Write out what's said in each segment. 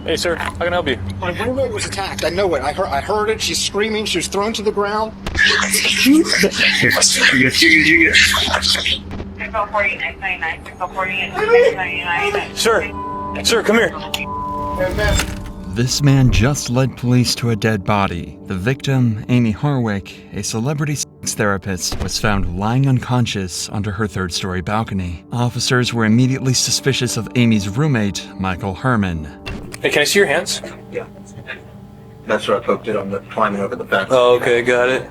Hey, sir, how can I help you? My roommate was attacked. I know it. I heard it. She's screaming. She was thrown to the ground. Sir, come here. This man just led police to a dead body. The victim, Amie Harwick, a celebrity sex therapist, was found lying unconscious under her third-story balcony. Officers were immediately suspicious of Amie's roommate, Michael Herman. Hey, can I see your hands? Yeah. That's where I poked it on the climbing over the fence. Oh, okay, got it.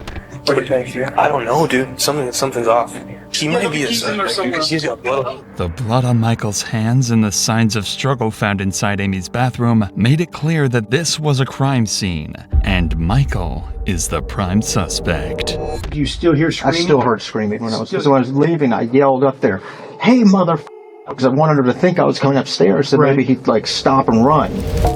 What do you think here? I don't know, dude. Something's off. He might be a suspect. He's got blood. The blood on Michael's hands and the signs of struggle found inside Amie's bathroom made it clear that this was a crime scene, and Michael is the prime suspect. You still hear screaming? I still heard screaming when I was leaving. I yelled up there, "Hey, motherfucker!" Because I wanted her to think I was coming upstairs, so maybe he'd stop and run.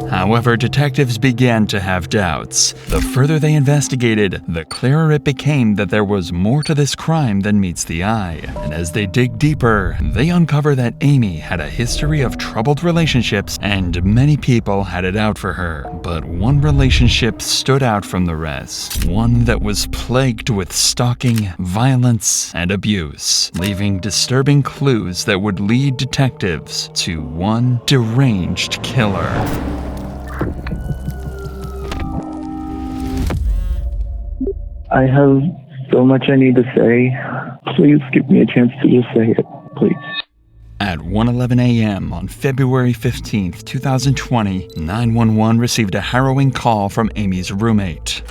However, detectives began to have doubts. The further they investigated, the clearer it became that there was more to this crime than meets the eye. And as they dig deeper, they uncover that Amie had a history of troubled relationships and many people had it out for her. But one relationship stood out from the rest. One that was plagued with stalking, violence, and abuse, leaving disturbing clues that would lead detectives to one deranged killer. I have so much I need to say. Please give me a chance to just say it, please. At 1:11 a.m. on February 15th, 2020, 911 received a harrowing call from Amie's roommate.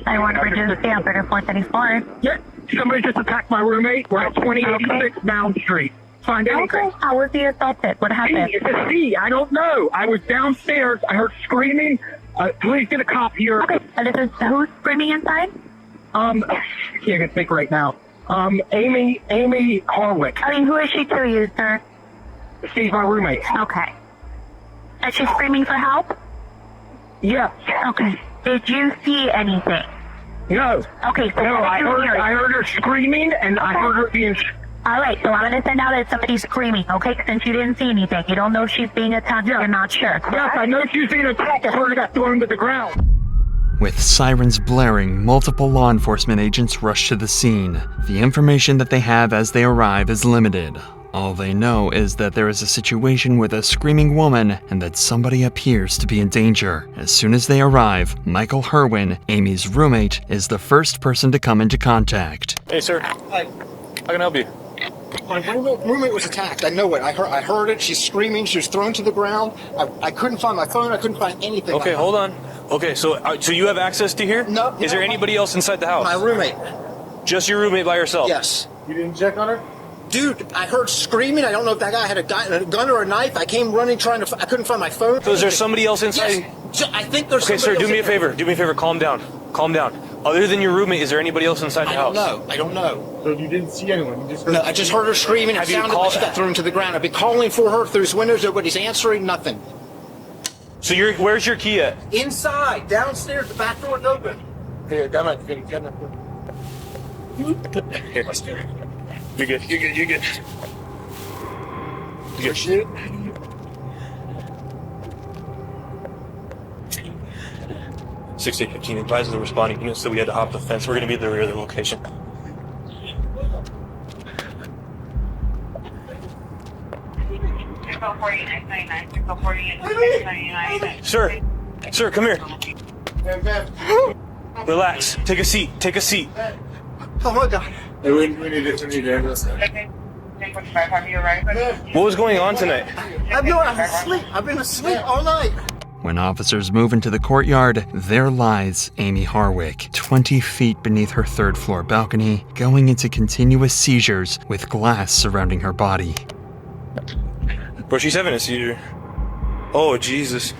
I want to reduce the upper to 434. Yeah, somebody just attacked my roommate. We're at 2086 Mound Street. Find anything. Okay, how was the assaulted? What happened? It's a C. I don't know. I was downstairs. I heard screaming. Please get a cop here. Okay, this is who's screaming inside? Can't speak right now. Amie Harwick. I mean, who is she to you, sir? She's my roommate. Okay. Is she screaming for help? Yes. Okay. Did you see anything? No. Okay, so No, I heard her screaming, and I heard her being... All right, so I'm going to send out that somebody's screaming, okay? Since you didn't see anything. You don't know if she's being attacked, you're not sure. Yes, I know she's being attacked. I heard her got thrown to the ground. With sirens blaring, multiple law enforcement agents rush to the scene. The information that they have as they arrive is limited. All they know is that there is a situation with a screaming woman and that somebody appears to be in danger. As soon as they arrive, Michael Herman, Amie's roommate, is the first person to come into contact. Hey, sir. Hi. How can I help you? My roommate was attacked. I know it. I heard it. She's screaming. She was thrown to the ground. I couldn't find my phone. I couldn't find anything. Okay, hold on. Okay, so you have access to here? No. Is there anybody else inside the house? My roommate. Just your roommate by yourself? Yes. You didn't check on her? Dude, I heard screaming. I don't know if that guy had a gun or a knife. I came running I couldn't find my phone. So is there somebody else inside? Yes. I think there's Okay, sir, somebody do me a else in favor. Do me a favor. Calm down. Calm down. Other than your roommate, is there anybody else inside the house? I don't know. So you didn't see anyone? You just heard... No, I just heard her screaming. Have It you sounded called- like she got thrown to the ground. I've been calling for her through his windows. Nobody's answering. Nothing. So where's your key at? Inside, downstairs, the back door's open. Here, got my... Here. You're good. You're good. Your shit? Six 815 advises the responding units that we had to hop the fence. We're going to be at the rear of the location. Sir, come here. Relax. Take a seat. Oh my God. Hey, we need to What was going on tonight? I was asleep. I've been asleep all night. When officers move into the courtyard, there lies Amie Harwick, 20 feet beneath her third-floor balcony, going into continuous seizures with glass surrounding her body. Bro, she's having a seizure. Oh, Jesus.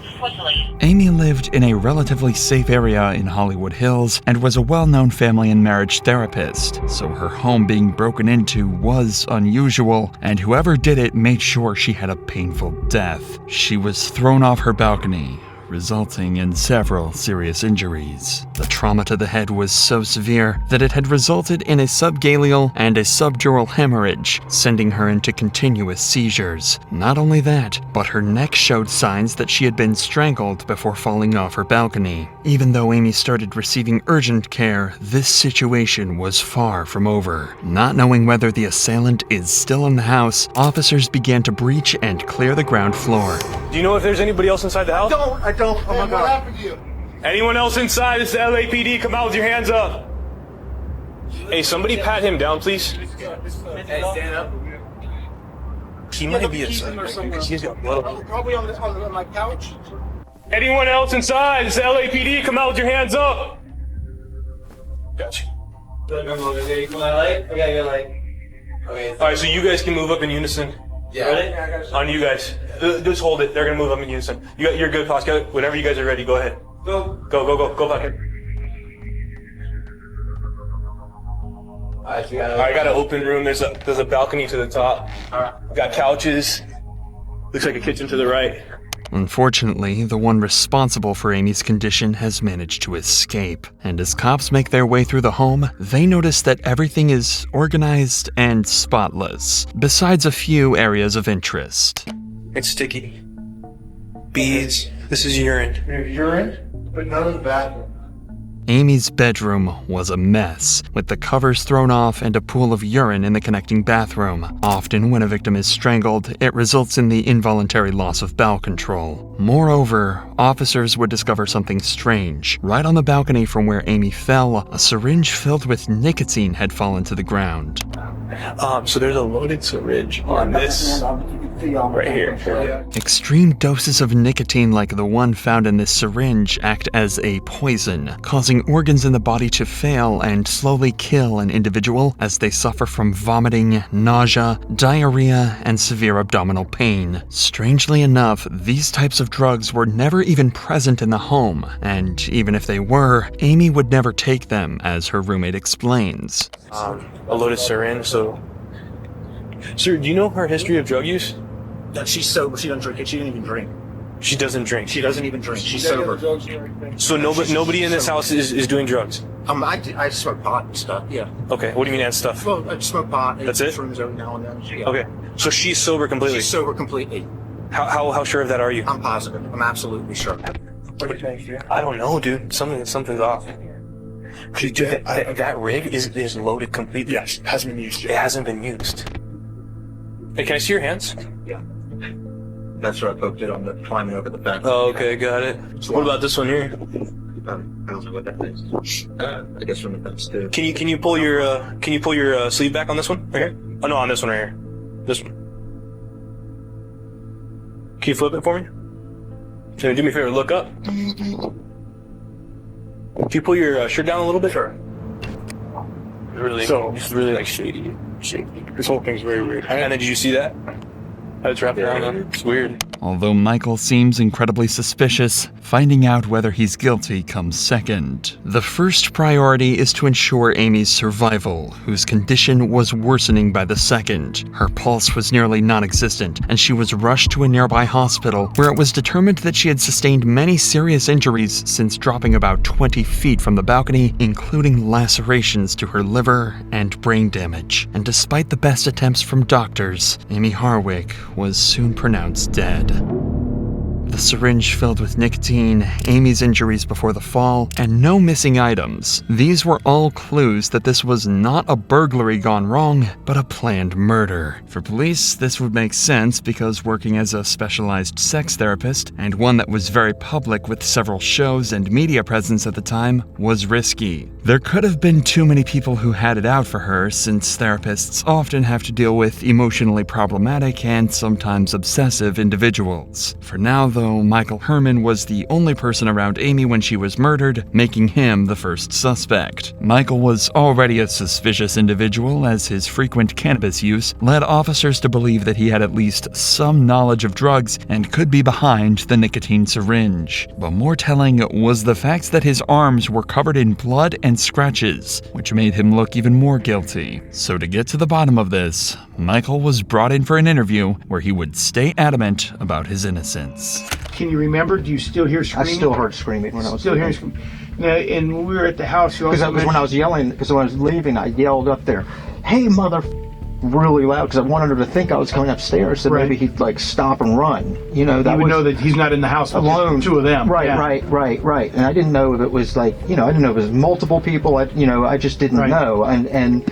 Amie lived in a relatively safe area in Hollywood Hills and was a well-known family and marriage therapist, so her home being broken into was unusual, and whoever did it made sure she had a painful death. She was thrown off her balcony. resulting in several serious injuries. The trauma to the head was so severe that it had resulted in a subgaleal and a subdural hemorrhage, sending her into continuous seizures. Not only that, but her neck showed signs that she had been strangled before falling off her balcony. Even though Amie started receiving urgent care, this situation was far from over. Not knowing whether the assailant is still in the house, officers began to breach and clear the ground floor. Do you know if there's anybody else inside the house? I don't. Oh my God. What happened to you? Anyone else inside? It's the LAPD. Come out with your hands up. Hey, somebody pat him down, please. Hey, stand up. He might be inside. He's got blood. Probably on my couch. Anyone else inside? It's the LAPD. Come out with your hands up. Gotcha. Okay, All right, so you guys can move up in unison. yeah. Ready? On you guys. Just hold it. They're gonna move up in unison. You're good, Pascal. Whenever you guys are ready, go ahead. Go. Go back in. All right, I got an open room. There's a balcony to the top. All right. Got couches. Looks like a kitchen to the right. Unfortunately, the one responsible for Amie's condition has managed to escape, and as cops make their way through the home, they notice that everything is organized and spotless, besides a few areas of interest. It's sticky. Bees. This is urine. Urine, but none of the bathroom. Amie's bedroom was a mess, with the covers thrown off and a pool of urine in the connecting bathroom. Often, when a victim is strangled, it results in the involuntary loss of bowel control. Moreover, officers would discover something strange. Right on the balcony from where Amie fell, a syringe filled with nicotine had fallen to the ground. So there's a loaded syringe on this right here. Extreme doses of nicotine like the one found in this syringe act as a poison, causing organs in the body to fail and slowly kill an individual as they suffer from vomiting, nausea, diarrhea, and severe abdominal pain. Strangely enough, these types of drugs were never even present in the home, and even if they were, Amie would never take them, as her roommate explains. A loaded syringe, so... Sir, do you know her history of drug use? She's sober. She doesn't drink it. She didn't even drink. She doesn't drink. She doesn't even drink. She's sober. So nobody in this house is doing drugs? I smoke pot and stuff, yeah. Okay, what do you mean and stuff? Well, I smoke pot. That's it? Shrooms every now and then. Yeah. Okay, so she's sober completely? She's sober completely. How sure of that are you? I'm positive. I'm absolutely sure. I don't know, dude. Something's off. That rig is loaded completely. Yes, hasn't been used yet. It hasn't been used. Hey, can I see your hands? Yeah. That's where I poked it on the climbing over the fence. Oh, okay, got it. So what about this one here? I don't know what that is. I guess from the fence too. Can you pull your sleeve back on this one right here? Oh no, on this one right here. This one. Can you flip it for me? Can you do me a favor? Look up. Can you pull your shirt down a little bit? Sure. It's really like shady. This whole thing's very weird. And then did you see that? How it's wrapped around them? It's weird. Although Michael seems incredibly suspicious, finding out whether he's guilty comes second. The first priority is to ensure Amie's survival, whose condition was worsening by the second. Her pulse was nearly non-existent, and she was rushed to a nearby hospital, where it was determined that she had sustained many serious injuries since dropping about 20 feet from the balcony, including lacerations to her liver and brain damage. And despite the best attempts from doctors, Amie Harwick was soon pronounced dead. The syringe filled with nicotine, Amie's injuries before the fall, and no missing items. These were all clues that this was not a burglary gone wrong, but a planned murder. For police, this would make sense because working as a specialized sex therapist, and one that was very public with several shows and media presence at the time, was risky. There could have been too many people who had it out for her, since therapists often have to deal with emotionally problematic and sometimes obsessive individuals. For now, though, Michael Herman was the only person around Amie when she was murdered, making him the first suspect. Michael was already a suspicious individual, as his frequent cannabis use led officers to believe that he had at least some knowledge of drugs and could be behind the nicotine syringe. But more telling was the fact that his arms were covered in blood and scratches, which made him look even more guilty. So to get to the bottom of this, Michael was brought in for an interview where he would stay adamant about his innocence. Can you remember? Do you still hear screaming? I still heard screaming when I was still hearing screaming. Now, and when we were at the house, you because that was when I was yelling. Because when I was leaving, I yelled up there, "Hey, mother!" really loud because I wanted her to think I was coming upstairs, so maybe he'd like stop and run. You know, that would know that he's not in the house alone. Two of them. Right. And I didn't know if it was like, I didn't know if it was multiple people. I just didn't know. And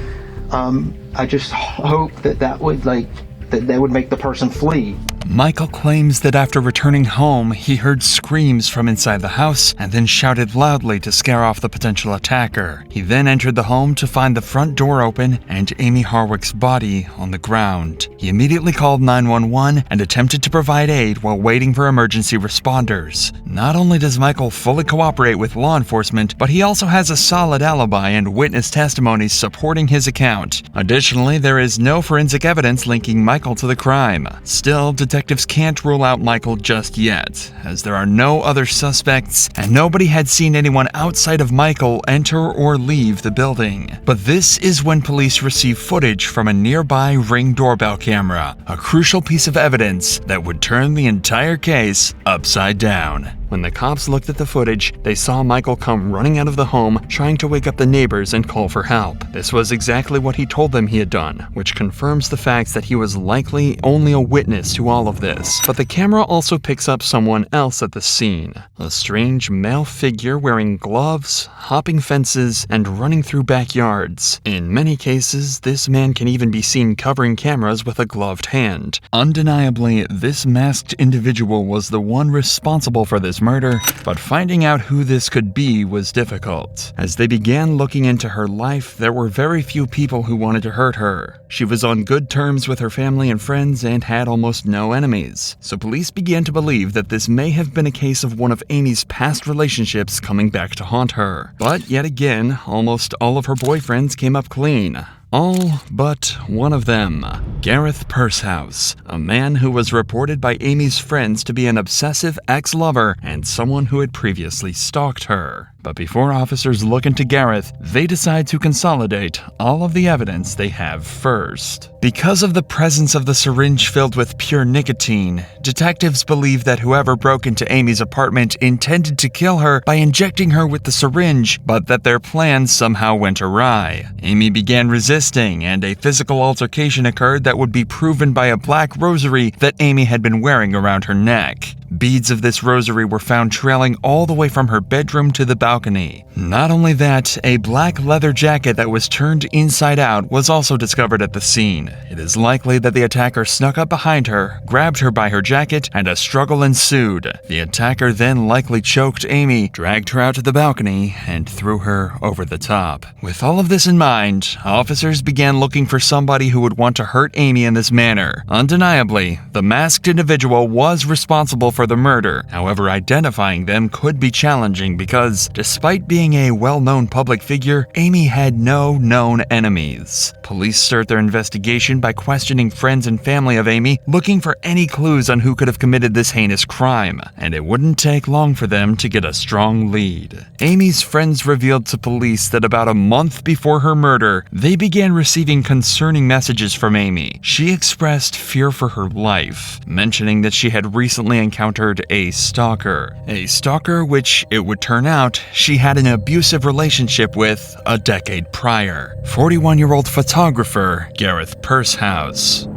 I just hope that would that they would make the person flee. Michael claims that after returning home, he heard screams from inside the house and then shouted loudly to scare off the potential attacker. He then entered the home to find the front door open and Amie Harwick's body on the ground. He immediately called 911 and attempted to provide aid while waiting for emergency responders. Not only does Michael fully cooperate with law enforcement, but he also has a solid alibi and witness testimonies supporting his account. Additionally, there is no forensic evidence linking Michael to the crime. Still, detectives can't rule out Michael just yet, as there are no other suspects and nobody had seen anyone outside of Michael enter or leave the building. But this is when police receive footage from a nearby Ring doorbell camera, a crucial piece of evidence that would turn the entire case upside down. When the cops looked at the footage, they saw Michael come running out of the home, trying to wake up the neighbors and call for help. This was exactly what he told them he had done, which confirms the fact that he was likely only a witness to all of this. But the camera also picks up someone else at the scene. A strange male figure wearing gloves, hopping fences, and running through backyards. In many cases, this man can even be seen covering cameras with a gloved hand. Undeniably, this masked individual was the one responsible for this murder, but finding out who this could be was difficult. As they began looking into her life, there were very few people who wanted to hurt her. She was on good terms with her family and friends and had almost no enemies. So police began to believe that this may have been a case of one of Amie's past relationships coming back to haunt her. But yet again, almost all of her boyfriends came up clean. All but one of them, Gareth Pursehouse, a man who was reported by Amie's friends to be an obsessive ex-lover and someone who had previously stalked her. But before officers look into Gareth, they decide to consolidate all of the evidence they have first. Because of the presence of the syringe filled with pure nicotine, detectives believe that whoever broke into Amie's apartment intended to kill her by injecting her with the syringe, but that their plan somehow went awry. Amie began resisting, and a physical altercation occurred that would be proven by a black rosary that Amie had been wearing around her neck. Beads of this rosary were found trailing all the way from her bedroom to the balcony. Not only that, a black leather jacket that was turned inside out was also discovered at the scene. It is likely that the attacker snuck up behind her, grabbed her by her jacket, and a struggle ensued. The attacker then likely choked Amie, dragged her out to the balcony, and threw her over the top. With all of this in mind, officers began looking for somebody who would want to hurt Amie in this manner. Undeniably, the masked individual was responsible for the murder. However, identifying them could be challenging because, despite being a well-known public figure, Amie had no known enemies. Police start their investigation by questioning friends and family of Amie, looking for any clues on who could have committed this heinous crime, and it wouldn't take long for them to get a strong lead. Amie's friends revealed to police that about a month before her murder, they began receiving concerning messages from Amie. She expressed fear for her life, mentioning that she had recently encountered a stalker. A stalker which, it would turn out, she had an abusive relationship with a decade prior. 41-year-old photographer Gareth Pursehouse.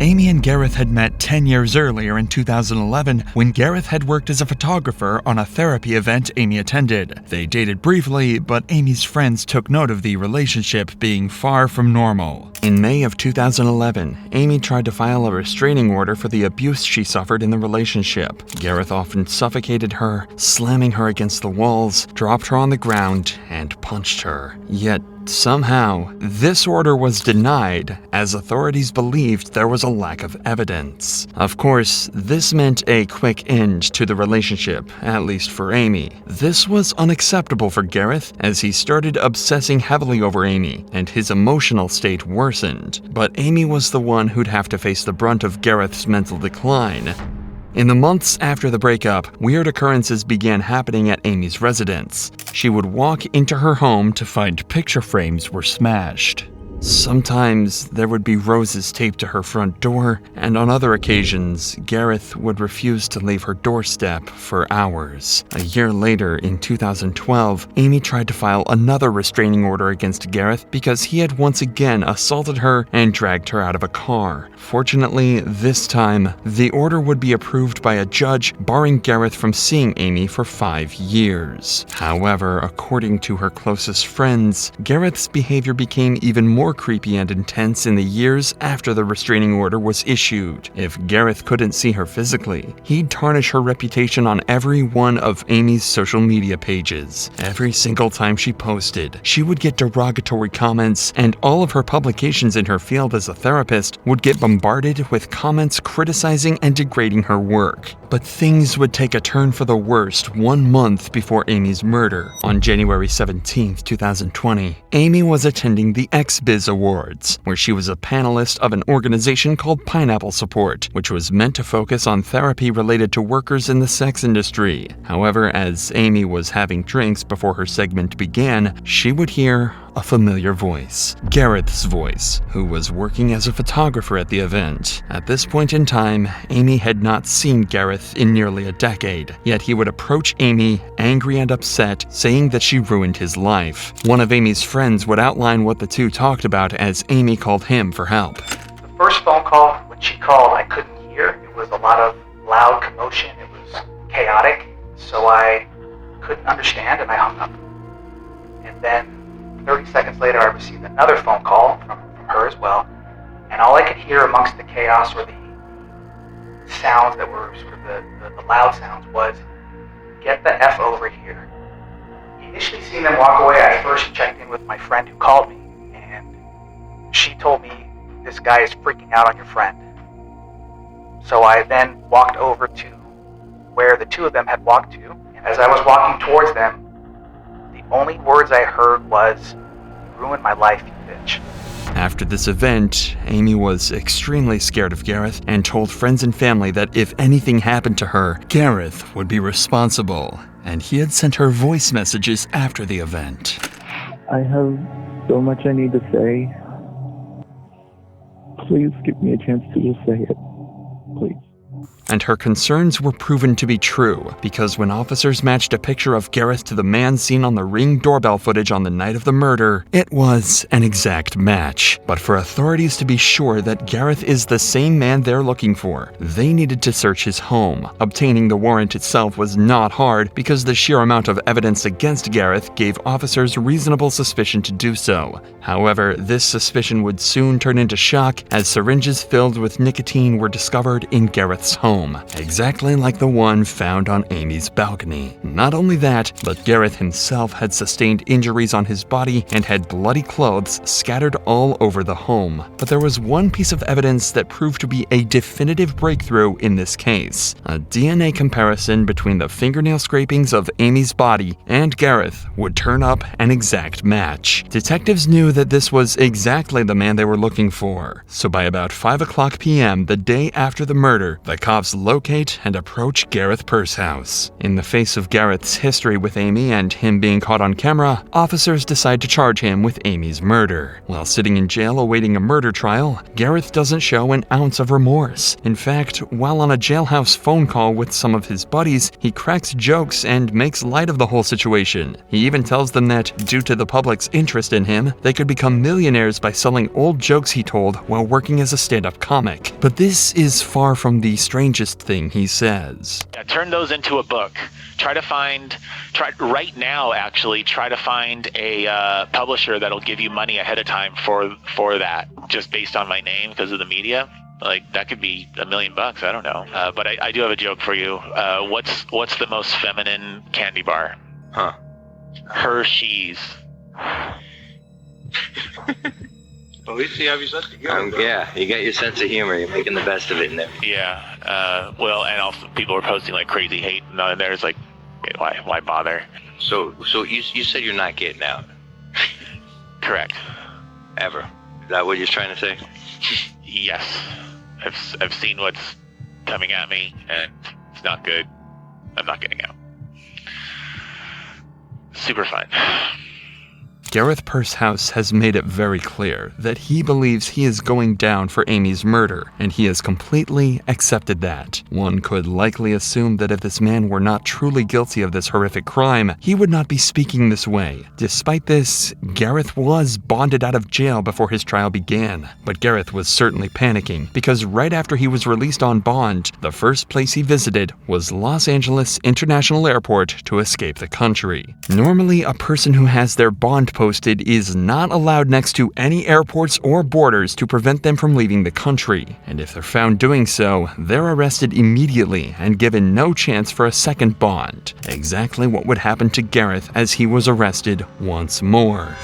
Amie and Gareth had met 10 years earlier in 2011 when Gareth had worked as a photographer on a therapy event Amie attended. They dated briefly, but Amie's friends took note of the relationship being far from normal. In May of 2011, Amie tried to file a restraining order for the abuse she suffered in the relationship. Gareth often suffocated her, slamming her against the walls, dropped her on the ground, and punched her. Yet, somehow, this order was denied as authorities believed there was a lack of evidence. Of course, this meant a quick end to the relationship, at least for Amie. This was unacceptable for Gareth as he started obsessing heavily over Amie, and his emotional state worsened. But Amie was the one who'd have to face the brunt of Gareth's mental decline. In the months after the breakup, weird occurrences began happening at Amie's residence. She would walk into her home to find picture frames were smashed. Sometimes there would be roses taped to her front door, and on other occasions, Gareth would refuse to leave her doorstep for hours. A year later, in 2012, Amie tried to file another restraining order against Gareth because he had once again assaulted her and dragged her out of a car. Fortunately, this time, the order would be approved by a judge, barring Gareth from seeing Amie for 5 years. However, according to her closest friends, Gareth's behavior became even more creepy and intense in the years after the restraining order was issued. If Gareth couldn't see her physically, he'd tarnish her reputation on every one of Amie's social media pages. Every single time she posted, she would get derogatory comments, and all of her publications in her field as a therapist would get bombarded with comments criticizing and degrading her work. But things would take a turn for the worst 1 month before Amie's murder. On January 17, 2020, Amie was attending the XBiz Awards, where she was a panelist of an organization called Pineapple Support, which was meant to focus on therapy related to workers in the sex industry. However, as Amie was having drinks before her segment began, she would hear a familiar voice, Gareth's voice, who was working as a photographer at the event. At this point in time, Amie had not seen Gareth in nearly a decade, yet he would approach Amie, angry and upset, saying that she ruined his life. One of Amie's friends would outline what the two talked about as Amie called him for help. The first phone call, when she called, I couldn't hear. It was a lot of loud commotion. It was chaotic, so I couldn't understand, and I hung up. And then 30 seconds later, I received another phone call from her as well, and all I could hear amongst the chaos or the sounds that were sort of the loud sounds was, "Get the F over here." Initially seeing them walk away, I first checked in with my friend who called me, and she told me, "This guy is freaking out on your friend." So I then walked over to where the two of them had walked to, and as I was walking towards them, the only words I heard was, "You ruined my life, you bitch." After this event, Amie was extremely scared of Gareth and told friends and family that if anything happened to her, Gareth would be responsible, and he had sent her voice messages after the event. I have so much I need to say. Please give me a chance to just say it. Please. And her concerns were proven to be true, because when officers matched a picture of Gareth to the man seen on the Ring doorbell footage on the night of the murder, it was an exact match. But for authorities to be sure that Gareth is the same man they're looking for, they needed to search his home. Obtaining the warrant itself was not hard, because the sheer amount of evidence against Gareth gave officers reasonable suspicion to do so. However, this suspicion would soon turn into shock as syringes filled with nicotine were discovered in Gareth's home, exactly like the one found on Amie's balcony. Not only that, but Gareth himself had sustained injuries on his body and had bloody clothes scattered all over the home. But there was one piece of evidence that proved to be a definitive breakthrough in this case. A DNA comparison between the fingernail scrapings of Amie's body and Gareth would turn up an exact match. Detectives knew that this was exactly the man they were looking for. So by about 5:00 p.m. the day after the murder, the cops locate and approach Gareth Purse house. In the face of Gareth's history with Amie and him being caught on camera, officers decide to charge him with Amie's murder. While sitting in jail awaiting a murder trial, Gareth doesn't show an ounce of remorse. In fact, while on a jailhouse phone call with some of his buddies, he cracks jokes and makes light of the whole situation. He even tells them that, due to the public's interest in him, they could become millionaires by selling old jokes he told while working as a stand-up comic. But this is far from the strangest thing he says. Yeah, turn those into a book. Try to find a publisher that'll give you money ahead of time for that, just based on my name because of the media. Like, that could be $1 million. I don't know. But I do have a joke for you. What's the most feminine candy bar? Huh. Hershey's. At least you have your sense of humor. Yeah, you got your sense of humor. You're making the best of it in there. Yeah. Well, and also people were posting like crazy hate, and there's like, why bother? So you said you're not getting out. Correct. Ever. Is that what you're trying to say? Yes. I've seen what's coming at me, and it's not good. I'm not getting out. Super fun. Gareth Pursehouse has made it very clear that he believes he is going down for Amie's murder, and he has completely accepted that. One could likely assume that if this man were not truly guilty of this horrific crime, he would not be speaking this way. Despite this, Gareth was bonded out of jail before his trial began, but Gareth was certainly panicking because right after he was released on bond, the first place he visited was Los Angeles International Airport to escape the country. Normally, a person who has their bond posted is not allowed next to any airports or borders to prevent them from leaving the country, and if they're found doing so, they're arrested immediately and given no chance for a second bond. Exactly what would happen to Gareth as he was arrested once more.